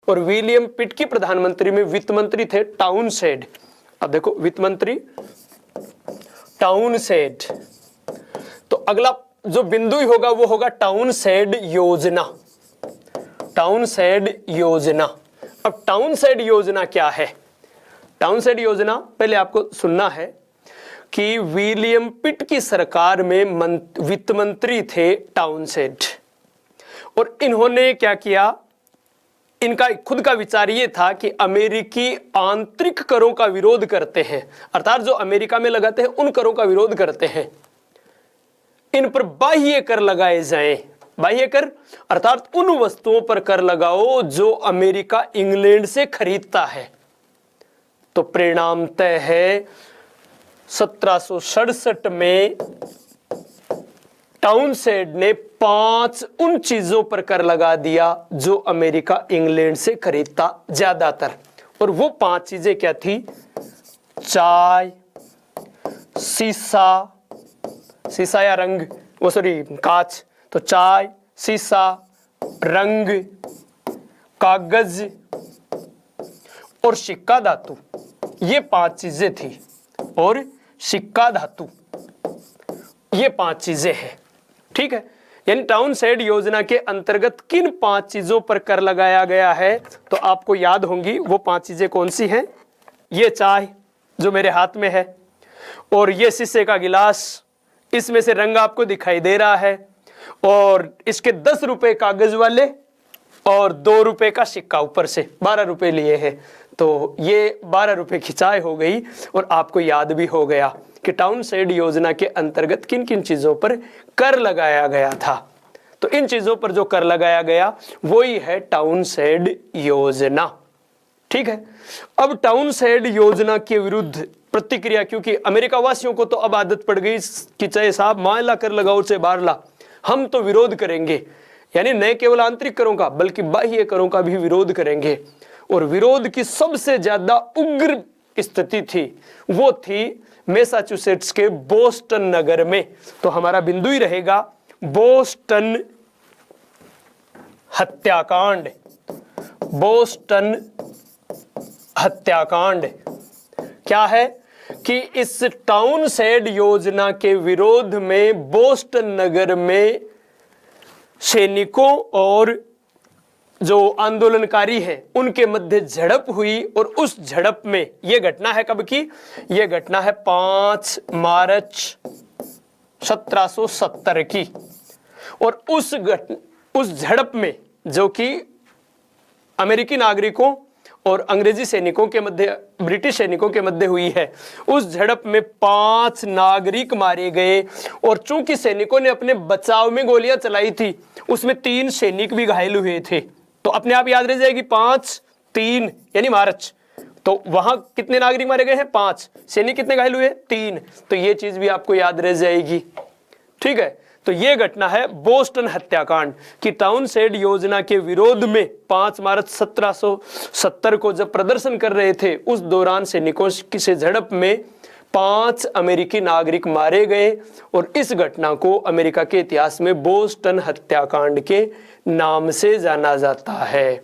और विलियम पिट की प्रधानमंत्री में वित्त मंत्री थे टाउनसेंड। अब देखो वित्त मंत्री टाउनसेंड, तो अगला जो बिंदु होगा वो होगा टाउनसेंड योजना। टाउनसेंड योजना, अब टाउनसेंड योजना क्या है? टाउनसेंड योजना पहले आपको सुनना है कि विलियम पिट की सरकार में वित्त मंत्री थे टाउनसेंड, और इन्होंने क्या किया, इनका खुद का विचार ये था कि अमेरिकी आंतरिक करों का विरोध करते हैं, अर्थात जो अमेरिका में लगाते हैं उन करों का विरोध करते हैं, इन पर बाह्य कर लगाए जाएं। बाह्य कर अर्थात उन वस्तुओं पर कर लगाओ जो अमेरिका इंग्लैंड से खरीदता है। तो परिणाम तय है 1767 में टाउनसेंड ने 5 उन चीजों पर कर लगा दिया जो अमेरिका इंग्लैंड से खरीदता ज्यादातर, और वो 5 चीजें क्या थी? चाय, शीशा, शीशा या रंग, वो सॉरी कांच, तो चाय, शीशा, रंग, कागज और सिक्का धातु, ये 5 चीजें थी। और सिक्का धातु, ये 5 चीजें हैं। ठीक है, यानी टाउनसेंड योजना के अंतर्गत किन 5 चीजों पर कर लगाया गया है, तो आपको याद होंगी वो 5 चीजें कौन सी हैं? ये चाय जो मेरे हाथ में है, और ये शीशे का गिलास, इसमें से रंग आपको दिखाई दे रहा है, और इसके 10 रुपए कागज वाले और 2 रुपए का सिक्का ऊपर से 12 रुपए लिए हैं। तो ये 12 रुपए की चाय हो गई, और आपको याद भी हो गया कि टाउनसेंड योजना के अंतर्गत किन किन चीजों पर कर लगाया गया था। तो इन चीजों पर जो कर लगाया गया वही है टाउनसेंड योजना। ठीक है, अब टाउनसेंड योजना के विरुद्ध प्रतिक्रिया, क्योंकि अमेरिका वासियों को तो अब आदत पड़ गई कि चाहे साहब माला कर लगाओ चाहे बाहर ला, हम तो विरोध करेंगे, यानी न केवल आंतरिक करों का बल्कि बाह्य करों का भी विरोध करेंगे। और विरोध की सबसे ज्यादा उग्र स्थिति थी वो थी मैसाचुसेट्स के बोस्टन नगर में। तो हमारा बिंदु ही रहेगा बोस्टन हत्याकांड। बोस्टन हत्याकांड क्या है कि इस टाउनसेंड योजना के विरोध में बोस्टन नगर में सैनिकों और जो आंदोलनकारी हैं उनके मध्य झड़प हुई, और उस झड़प में यह घटना है कब की? यह घटना है 5 मार्च 1770 की। और उस झड़प में जो कि अमेरिकी नागरिकों और अंग्रेजी सैनिकों के मध्य, ब्रिटिश सैनिकों के मध्य हुई है, उस झड़प में 5 नागरिक मारे गए। और चूंकि सैनिकों ने अपने बचाव में गोलियां चलाई थी, उसमें 3 सैनिक भी घायल हुए थे। तो अपने आप याद रह जाएगी 5, 3 यानी मार्च, तो वहां कितने नागरिक मारे गए हैं? 5। सैनिक कितने घायल हुए? 3। तो ये चीज भी आपको याद रह जाएगी। ठीक है, तो ये घटना है बोस्टन हत्याकांड कि टाउनसेंड योजना के विरोध में 5 मार्च 1770 को जब प्रदर्शन कर रहे थे, उस दौरान सैनिकों से झड़प में 5 अमेरिकी नागरिक मारे गए। और इस घटना को अमेरिका के इतिहास में बोस्टन हत्याकांड के नाम से जाना जाता है।